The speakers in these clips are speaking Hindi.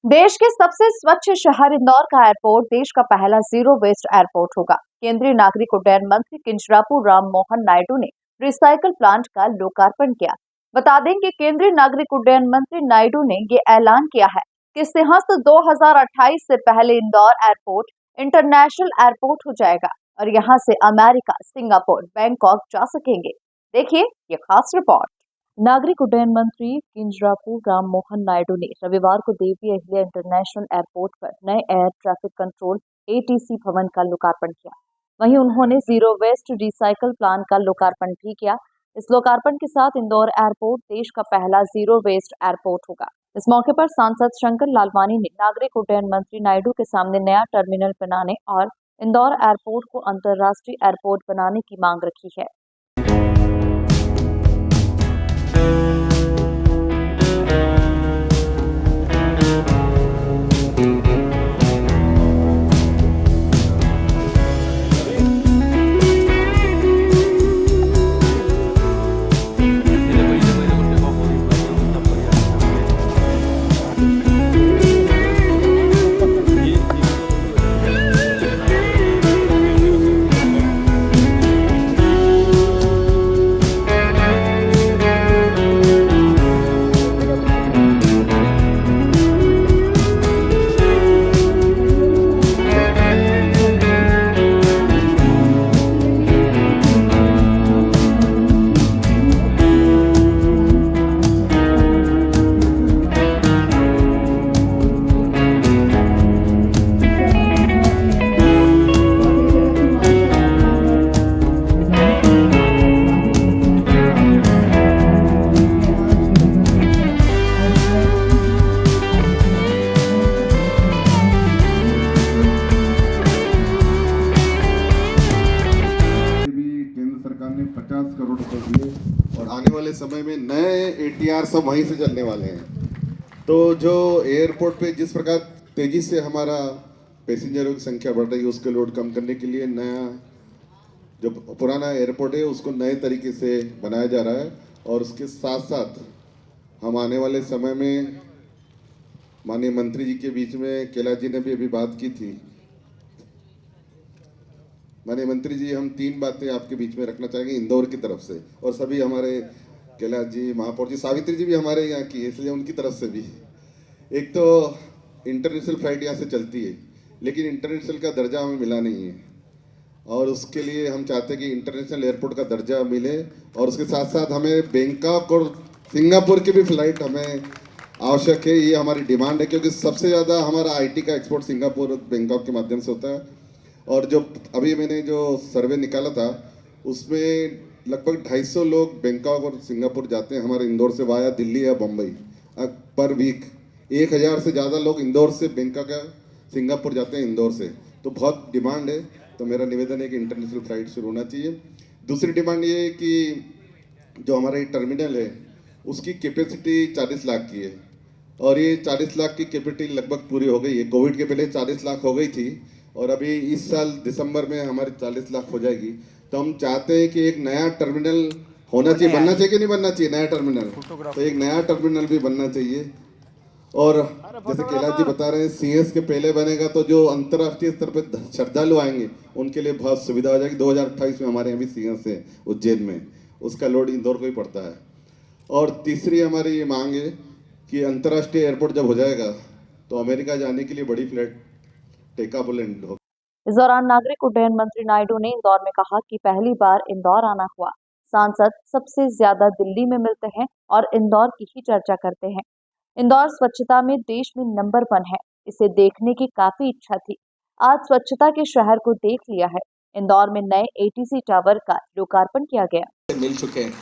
देश के सबसे स्वच्छ शहर इंदौर का एयरपोर्ट देश का पहला जीरो वेस्ट एयरपोर्ट होगा। केंद्रीय नागरिक उड्डयन मंत्री किंजरापू राम मोहन नायडू ने रिसाइकल प्लांट का लोकार्पण किया। बता दें कि केंद्रीय नागरिक उड्डयन मंत्री नायडू ने ये ऐलान किया है कि सिंहस्थ 2028 से पहले इंदौर एयरपोर्ट इंटरनेशनल एयरपोर्ट हो जाएगा और यहां से अमेरिका, सिंगापुर, बैंकॉक जा सकेंगे। देखिए ये खास रिपोर्ट। नागरिक उड्डयन मंत्री किंजरापू राम मोहन नायडू ने रविवार को देवी अहिल्या इंटरनेशनल एयरपोर्ट पर नए एयर ट्रैफिक कंट्रोल एटीसी भवन का लोकार्पण किया। वहीं उन्होंने जीरो वेस्ट रिसाइकल प्लांट का लोकार्पण भी किया। इस लोकार्पण के साथ इंदौर एयरपोर्ट देश का पहला जीरो वेस्ट एयरपोर्ट होगा। इस मौके पर सांसद शंकर लालवानी ने नागरिक उड्डयन मंत्री नायडू के सामने नया टर्मिनल बनाने और इंदौर एयरपोर्ट को अंतर्राष्ट्रीय एयरपोर्ट बनाने की मांग रखी है। ने 50 करोड़ रुपए दिए और आने वाले समय में नए एटीआर सब वहीं से चलने वाले हैं। तो जो एयरपोर्ट पे जिस प्रकार तेजी से हमारा पैसेंजरों की संख्या बढ़ रही है, उसके लोड कम करने के लिए नया जो पुराना एयरपोर्ट है उसको नए तरीके से बनाया जा रहा है। और उसके साथ साथ हम आने वाले समय में माननीय मंत्री जी के बीच में कैलाश जी ने भी अभी बात की थी। माननीय मंत्री जी, हम 3 बातें आपके बीच में रखना चाहेंगे इंदौर की तरफ से, और सभी हमारे कैलाश जी, महापौर जी, सावित्री जी भी हमारे यहाँ की है, इसलिए उनकी तरफ से भी। एक तो इंटरनेशनल फ्लाइट यहाँ से चलती है, लेकिन इंटरनेशनल का दर्जा हमें मिला नहीं है, और उसके लिए हम चाहते हैं कि इंटरनेशनल एयरपोर्ट का दर्जा मिले। और उसके साथ साथ हमें बैंकॉक और सिंगापुर की भी फ्लाइट हमें आवश्यक है। ये हमारी डिमांड है, क्योंकि सबसे ज़्यादा हमारा आईटी का एक्सपोर्ट सिंगापुर और बैंकॉक के माध्यम से होता है। और जो अभी मैंने जो सर्वे निकाला था उसमें लगभग 250 लोग बैंकॉक और सिंगापुर जाते हैं हमारे इंदौर से वाया दिल्ली या बम्बई पर वीक। 1000 से ज़्यादा लोग इंदौर से बैंकॉक या सिंगापुर जाते हैं इंदौर से, तो बहुत डिमांड है। तो मेरा निवेदन है कि इंटरनेशनल फ्लाइट शुरू होना चाहिए। दूसरी डिमांड ये है कि जो हमारा ये टर्मिनल है उसकी कैपेसिटी 40 लाख की है, और ये 40 लाख की कैपेसिटी लगभग पूरी हो गई है। कोविड के पहले 40 लाख हो गई थी, और अभी इस साल दिसंबर में हमारी 40 लाख हो जाएगी। तो हम चाहते हैं कि एक नया टर्मिनल होना चाहिए, बनना चाहिए कि नहीं बनना चाहिए नया टर्मिनल, तो एक नया टर्मिनल भी बनना चाहिए। और जैसे कैलाश जी बता रहे हैं, सीएस के पहले बनेगा तो जो अंतर्राष्ट्रीय स्तर पर श्रद्धालु आएंगे उनके लिए बहुत सुविधा हो जाएगी। 2028 में हमारे यहाँ भी सीएस है उज्जैन में, उसका लोड इंदौर को ही पड़ता है। और तीसरी हमारी ये मांग है कि अंतर्राष्ट्रीय एयरपोर्ट जब हो जाएगा तो अमेरिका जाने के लिए बड़ी फ्लाइट टेकअप लैंड हो। इस दौरान नागरिक उड्डयन मंत्री नायडू ने इंदौर में कहा कि पहली बार इंदौर आना हुआ। सांसद सबसे ज्यादा दिल्ली में मिलते हैं और इंदौर की ही चर्चा करते हैं। इंदौर स्वच्छता में देश में नंबर 1 है। इसे देखने की काफी इच्छा थी। आज स्वच्छता के शहर को देख लिया है। इंदौर में नए एटीसी टावर का लोकार्पण किया गया। मिल चुके हैं।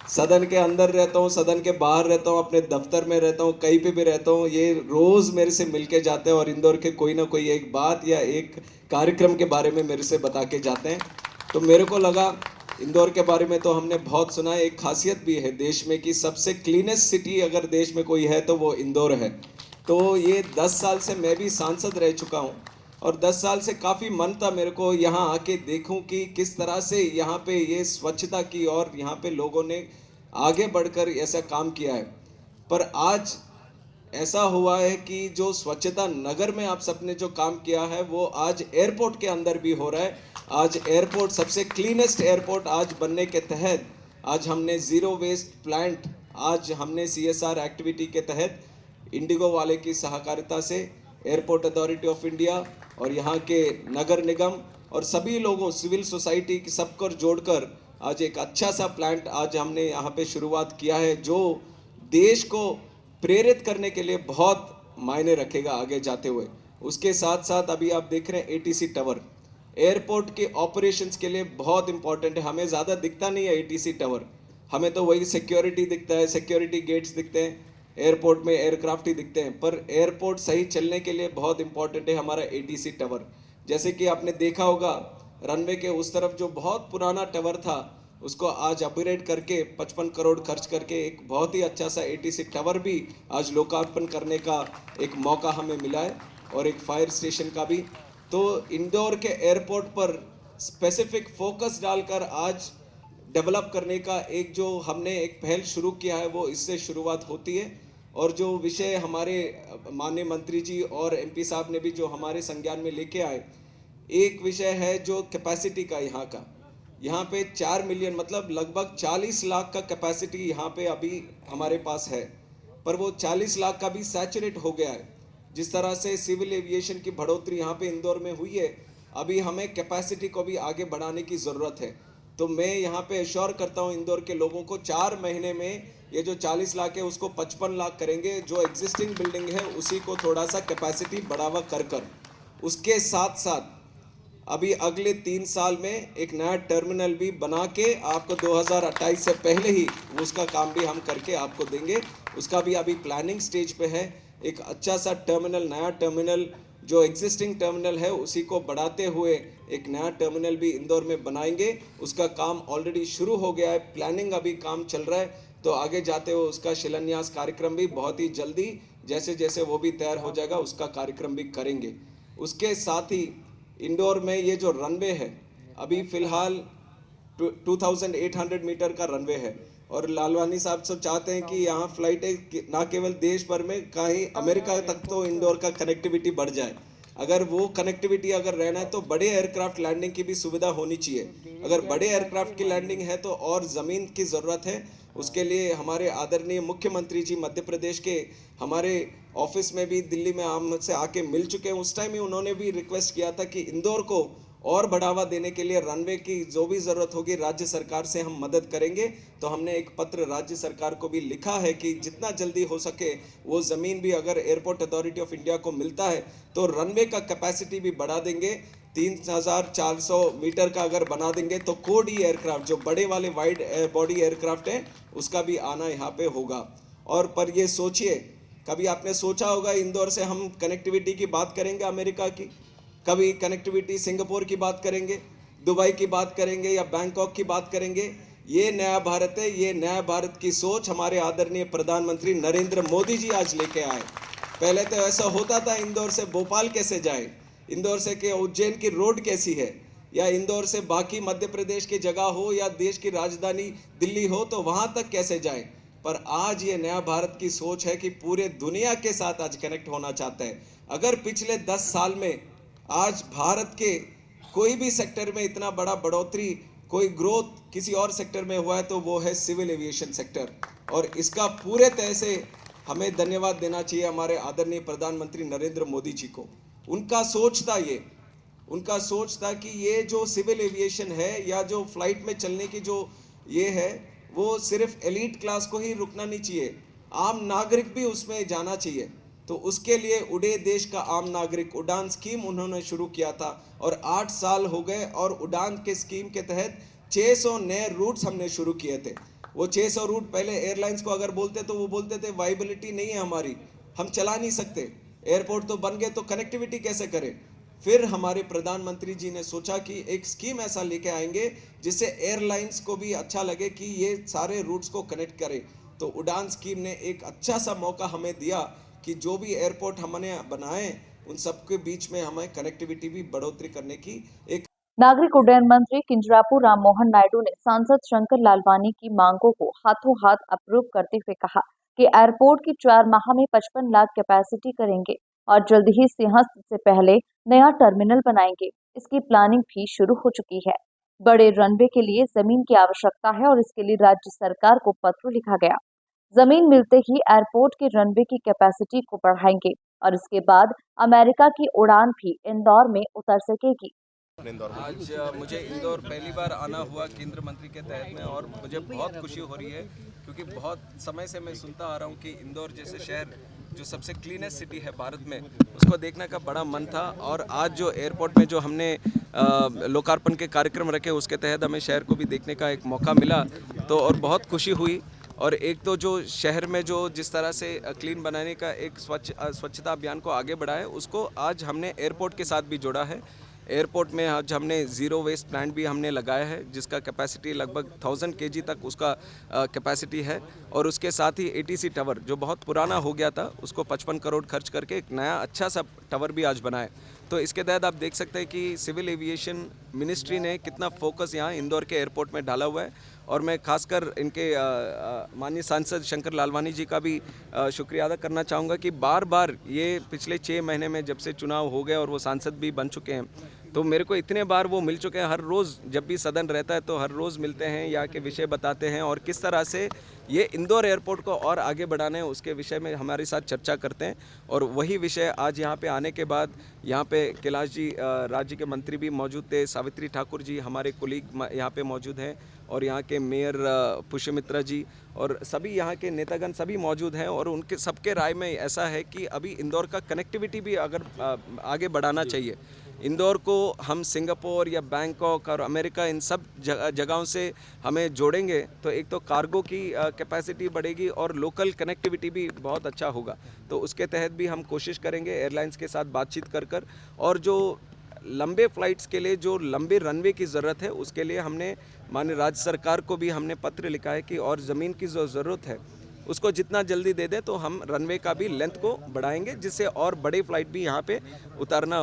सदन के अंदर रहता हूँ, सदन के बाहर रहता हूँ, अपने दफ्तर में रहता हूँ, कहीं पे भी रहता हूँ, ये रोज मेरे से मिल के जाते हैं और इंदौर के कोई ना कोई एक बात या एक कार्यक्रम के बारे में मेरे से बता के जाते हैं। तो मेरे को लगा इंदौर के बारे में तो हमने बहुत सुना है। एक खासियत भी है देश में कि सबसे क्लीनेस्ट सिटी अगर देश में कोई है तो वो इंदौर है। तो ये 10 साल से मैं भी सांसद रह चुका हूँ, और 10 साल से काफ़ी मन था मेरे को यहाँ आके देखूं कि किस तरह से यहाँ पे ये स्वच्छता की और यहाँ पे लोगों ने आगे बढ़कर ऐसा काम किया है। पर आज ऐसा हुआ है कि जो स्वच्छता नगर में आप सबने जो काम किया है वो आज एयरपोर्ट के अंदर भी हो रहा है। आज एयरपोर्ट सबसे क्लीनेस्ट एयरपोर्ट आज बनने के तहत आज हमने ज़ीरो वेस्ट प्लांट आज हमने CSR एक्टिविटी के तहत इंडिगो वाले की सहकारिता से एयरपोर्ट अथॉरिटी ऑफ इंडिया और यहाँ के नगर निगम और सभी लोगों सिविल सोसाइटी की सबको जोड़कर आज एक अच्छा सा प्लांट आज हमने यहाँ पे शुरुआत किया है जो देश को प्रेरित करने के लिए बहुत मायने रखेगा आगे जाते हुए। उसके साथ साथ अभी आप देख रहे हैं ATC टावर एयरपोर्ट के ऑपरेशंस के लिए बहुत इंपॉर्टेंट है। हमें ज़्यादा दिखता नहीं है ATC टावर, हमें तो वही सिक्योरिटी दिखता है, सिक्योरिटी गेट्स दिखते हैं, एयरपोर्ट में एयरक्राफ्ट ही दिखते हैं, पर एयरपोर्ट सही चलने के लिए बहुत इंपॉर्टेंट है हमारा ATC टावर। जैसे कि आपने देखा होगा रनवे के उस तरफ जो बहुत पुराना टावर था उसको आज अपग्रेड करके 55 करोड़ खर्च करके एक बहुत ही अच्छा सा ATC टावर भी आज लोकार्पण करने का एक मौका हमें मिला है और एक फायर स्टेशन का भी। तो इंदौर के एयरपोर्ट पर स्पेसिफिक फोकस डालकर आज डेवलप करने का एक जो हमने एक पहल शुरू किया है वो इससे शुरुआत होती है। और जो विषय हमारे माननीय मंत्री जी और MP साहब ने भी जो हमारे संज्ञान में लेके आए, एक विषय है जो कैपेसिटी का यहाँ पे 4 मिलियन मतलब लगभग 40 लाख का कैपेसिटी यहाँ पे अभी हमारे पास है, पर वो 40 लाख का भी सैचुरेट हो गया है। जिस तरह से सिविल एविएशन की बढ़ोतरी यहाँ पे इंदौर में हुई है, अभी हमें कैपेसिटी को भी आगे बढ़ाने की ज़रूरत है। तो मैं यहाँ पे एश्योर करता हूँ इंदौर के लोगों को 4 महीने में ये जो 40 लाख है उसको 55 लाख करेंगे। जो एग्जिस्टिंग बिल्डिंग है उसी को थोड़ा सा कैपेसिटी बढ़ावा कर उसके साथ साथ अभी अगले 3 साल में एक नया टर्मिनल भी बना के आपको 2028 से पहले ही उसका काम भी हम करके आपको देंगे। उसका भी अभी प्लानिंग स्टेज पे है। एक अच्छा सा टर्मिनल, नया टर्मिनल जो एग्जिस्टिंग टर्मिनल है उसी को बढ़ाते हुए एक नया टर्मिनल भी इंदौर में बनाएंगे। उसका काम ऑलरेडी शुरू हो गया है, प्लानिंग अभी काम चल रहा है। तो आगे जाते हुए उसका शिलान्यास कार्यक्रम भी बहुत ही जल्दी जैसे जैसे वो भी तैयार हो जाएगा उसका कार्यक्रम भी करेंगे। उसके साथ ही इंदौर में ये जो रनवे है अभी फिलहाल 2800 मीटर का रनवे है और लालवानी साहब सब चाहते हैं कि यहाँ फ्लाइटें ना केवल देश भर में कहीं अमेरिका तक तो इंदौर का कनेक्टिविटी बढ़ जाए। अगर वो कनेक्टिविटी अगर रहना है तो बड़े एयरक्राफ्ट लैंडिंग की भी सुविधा होनी चाहिए। अगर बड़े एयरक्राफ्ट की लैंडिंग है तो और ज़मीन की ज़रूरत है। उसके लिए हमारे आदरणीय मुख्यमंत्री जी मध्य प्रदेश के हमारे ऑफिस में भी दिल्ली में हमसे आके मिल चुके हैं। उस टाइम ही उन्होंने भी रिक्वेस्ट किया था कि इंदौर को और बढ़ावा देने के लिए रनवे की जो भी ज़रूरत होगी राज्य सरकार से हम मदद करेंगे। तो हमने एक पत्र राज्य सरकार को भी लिखा है कि जितना जल्दी हो सके वो ज़मीन भी अगर एयरपोर्ट अथॉरिटी ऑफ इंडिया को मिलता है तो रनवे का कैपेसिटी भी बढ़ा देंगे। 3400 मीटर का अगर बना देंगे तो कोड ई एयरक्राफ्ट जो बड़े वाले वाइड बॉडी एयरक्राफ्ट हैं उसका भी आना यहाँ पे होगा। और पर ये सोचिए, कभी आपने सोचा होगा इंदौर से हम कनेक्टिविटी की बात करेंगे अमेरिका की, कभी कनेक्टिविटी सिंगापुर की बात करेंगे, दुबई की बात करेंगे या बैंकॉक की बात करेंगे। ये नया भारत है, ये नया भारत की सोच हमारे आदरणीय प्रधानमंत्री नरेंद्र मोदी जी आज लेके आए। पहले तो ऐसा होता था इंदौर से भोपाल कैसे जाए, इंदौर से के उज्जैन की रोड कैसी है, या इंदौर से बाकी मध्य प्रदेश की जगह हो या देश की राजधानी दिल्ली हो तो वहाँ तक कैसे जाए। पर आज ये नया भारत की सोच है कि पूरे दुनिया के साथ आज कनेक्ट होना चाहता है। अगर पिछले 10 साल में आज भारत के कोई भी सेक्टर में इतना बड़ा बढ़ोतरी कोई ग्रोथ किसी और सेक्टर में हुआ है तो वो है सिविल एविएशन सेक्टर। और इसका पूरे तरह से हमें धन्यवाद देना चाहिए हमारे आदरणीय प्रधानमंत्री नरेंद्र मोदी जी को। उनका सोच था कि ये जो सिविल एविएशन है या जो फ्लाइट में चलने की जो ये है वो सिर्फ एलीट क्लास को ही रुकना नहीं चाहिए, आम नागरिक भी उसमें जाना चाहिए। तो उसके लिए उड़े देश का आम नागरिक उड़ान स्कीम उन्होंने शुरू किया था और 8 साल हो गए और उड़ान के स्कीम के तहत 600 नए रूट्स हमने शुरू किए थे। वो 600 रूट पहले एयरलाइंस को अगर बोलते तो वो बोलते थे वाइबिलिटी नहीं है हमारी, हम चला नहीं सकते, एयरपोर्ट तो बन गए तो कनेक्टिविटी कैसे करें। फिर हमारे प्रधानमंत्री जी ने सोचा कि एक स्कीम ऐसा लेके आएंगे जिससे एयरलाइंस को भी अच्छा लगे कि ये सारे रूट्स को कनेक्ट करे। तो उड़ान स्कीम ने एक अच्छा सा मौका हमें दिया कि जो भी एयरपोर्ट हमने बनाए उन सबके बीच में हमें कनेक्टिविटी भी बढ़ोतरी करने की एक। नागरिक उड्डयन मंत्री किंजरापू राममोहन नायडू ने सांसद शंकर लालवानी की मांगों को हाथों हाथ अप्रूव करते हुए कहा कि एयरपोर्ट की 4 माह में 55 लाख कैपेसिटी करेंगे और जल्द ही सिंहस्थ से पहले नया टर्मिनल बनाएंगे। इसकी प्लानिंग भी शुरू हो चुकी है। बड़े रनवे के लिए जमीन की आवश्यकता है और इसके लिए राज्य सरकार को पत्र लिखा गया। जमीन मिलते ही एयरपोर्ट के रनवे की कैपेसिटी को बढ़ाएंगे और इसके बाद अमेरिका की उड़ान भी इंदौर में उतर सकेगी। आज मुझे इंदौर पहली बार आना हुआ केंद्र मंत्री के तहत में, और मुझे बहुत खुशी हो रही है क्योंकि बहुत समय से मैं सुनता आ रहा हूँ कि इंदौर जैसे शहर जो सबसे क्लीनेस्ट सिटी है भारत में, उसको देखने का बड़ा मन था। और आज जो एयरपोर्ट में जो हमने लोकार्पण के कार्यक्रम रखे, उसके तहत हमें शहर को भी देखने का एक मौका मिला, तो और बहुत खुशी हुई। और एक तो जो शहर में जो जिस तरह से क्लीन बनाने का एक स्वच्छता अभियान को आगे बढ़ाया है, उसको आज हमने एयरपोर्ट के साथ भी जोड़ा है। एयरपोर्ट में आज हमने ज़ीरो वेस्ट प्लांट भी हमने लगाया है, जिसका कैपेसिटी लगभग 1000 kg तक उसका कैपेसिटी है। और उसके साथ ही एटीसी टावर जो बहुत पुराना हो गया था, उसको 55 करोड़ खर्च करके एक नया अच्छा सा टावर भी आज बनाए। तो इसके तहत आप देख सकते हैं कि सिविल एविएशन मिनिस्ट्री ने कितना फोकस यहाँ इंदौर के एयरपोर्ट में डाला हुआ है। और मैं खासकर इनके माननीय सांसद शंकर लालवानी जी का भी शुक्रिया अदा करना चाहूँगा कि बार बार ये पिछले 6 महीने में जब से चुनाव हो गए और वो सांसद भी बन चुके हैं, तो मेरे को इतने बार वो मिल चुके हैं। हर रोज़ जब भी सदन रहता है तो हर रोज़ मिलते हैं, यहाँ के विषय बताते हैं और किस तरह से ये इंदौर एयरपोर्ट को और आगे बढ़ाने हैं उसके विषय में हमारे साथ चर्चा करते हैं। और वही विषय आज यहाँ पे आने के बाद यहाँ पे कैलाश जी राज्य के मंत्री भी मौजूद थे, सावित्री ठाकुर जी हमारे कोलीग यहाँ पे मौजूद हैं, और यहाँ के मेयर पुष्यमित्रा जी और सभी यहाँ के नेतागण सभी मौजूद हैं। और उनके सबके राय में ऐसा है कि अभी इंदौर का कनेक्टिविटी भी अगर आगे बढ़ाना चाहिए। इंदौर को हम सिंगापुर या बैंकॉक और अमेरिका इन सब जगहों से हमें जोड़ेंगे तो एक तो कार्गो की कैपेसिटी बढ़ेगी और लोकल कनेक्टिविटी भी बहुत अच्छा होगा। तो उसके तहत भी हम कोशिश करेंगे एयरलाइंस के साथ बातचीत कर और जो लंबे फ़्लाइट्स के लिए जो लंबे रनवे की ज़रूरत है, उसके लिए हमने माननीय राज्य सरकार को भी हमने पत्र लिखा है कि और ज़मीन की जो ज़रूरत है उसको जितना जल्दी दे दें तो हम रनवे का भी लेंथ को बढ़ाएंगे, जिससे और बड़े फ़्लाइट भी यहाँ पे उतारना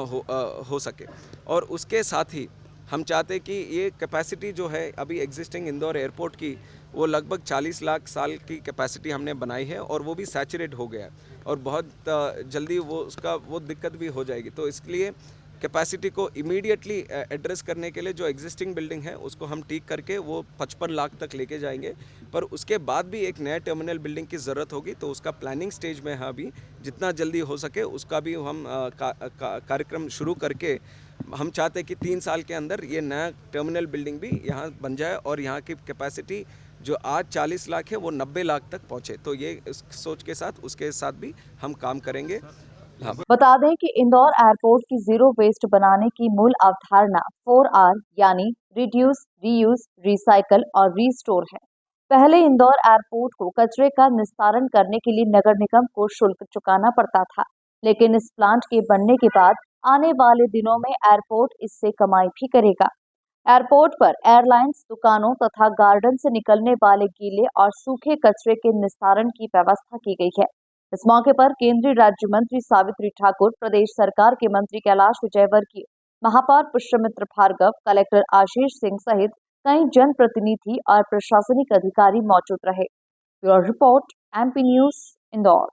हो सके। और उसके साथ ही हम चाहते हैं कि ये कैपेसिटी जो है अभी एग्जिस्टिंग इंदौर एयरपोर्ट की, वो लगभग 40 लाख साल की कैपेसिटी हमने बनाई है और वो भी सैचुरेट हो गया है और बहुत जल्दी वो दिक्कत भी हो जाएगी। तो इसलिए कैपेसिटी को इमीडिएटली एड्रेस करने के लिए जो एग्जिस्टिंग बिल्डिंग है उसको हम ठीक करके वो 55 लाख तक लेके जाएंगे। पर उसके बाद भी एक नया टर्मिनल बिल्डिंग की ज़रूरत होगी, तो उसका प्लानिंग स्टेज में है अभी। जितना जल्दी हो सके उसका भी हम कार्यक्रम शुरू करके हम चाहते हैं कि 3 साल के अंदर ये नया टर्मिनल बिल्डिंग भी यहाँ बन जाए और यहाँ की कैपेसिटी जो आज 40 लाख है वो 90 लाख तक पहुँचे। तो ये सोच के साथ उसके साथ भी हम काम करेंगे। हाँ। बता दें कि इंदौर एयरपोर्ट की जीरो वेस्ट बनाने की मूल अवधारणा 4R यानी रिड्यूस, रीयूज, रिसाइकल और रीस्टोर है। पहले इंदौर एयरपोर्ट को कचरे का निस्तारण करने के लिए नगर निगम को शुल्क चुकाना पड़ता था, लेकिन इस प्लांट के बनने के बाद आने वाले दिनों में एयरपोर्ट इससे कमाई भी करेगा। एयरपोर्ट पर एयरलाइंस, दुकानों तथा गार्डन से निकलने वाले गीले और सूखे कचरे के निस्तारण की व्यवस्था की गई है। इस मौके पर केंद्रीय राज्य मंत्री सावित्री ठाकुर, प्रदेश सरकार के मंत्री कैलाश विजयवर्गीय, महापौर पुष्यमित्र भार्गव, कलेक्टर आशीष सिंह सहित कई जनप्रतिनिधि और प्रशासनिक अधिकारी मौजूद रहे। Bureau report, MP news, Indore.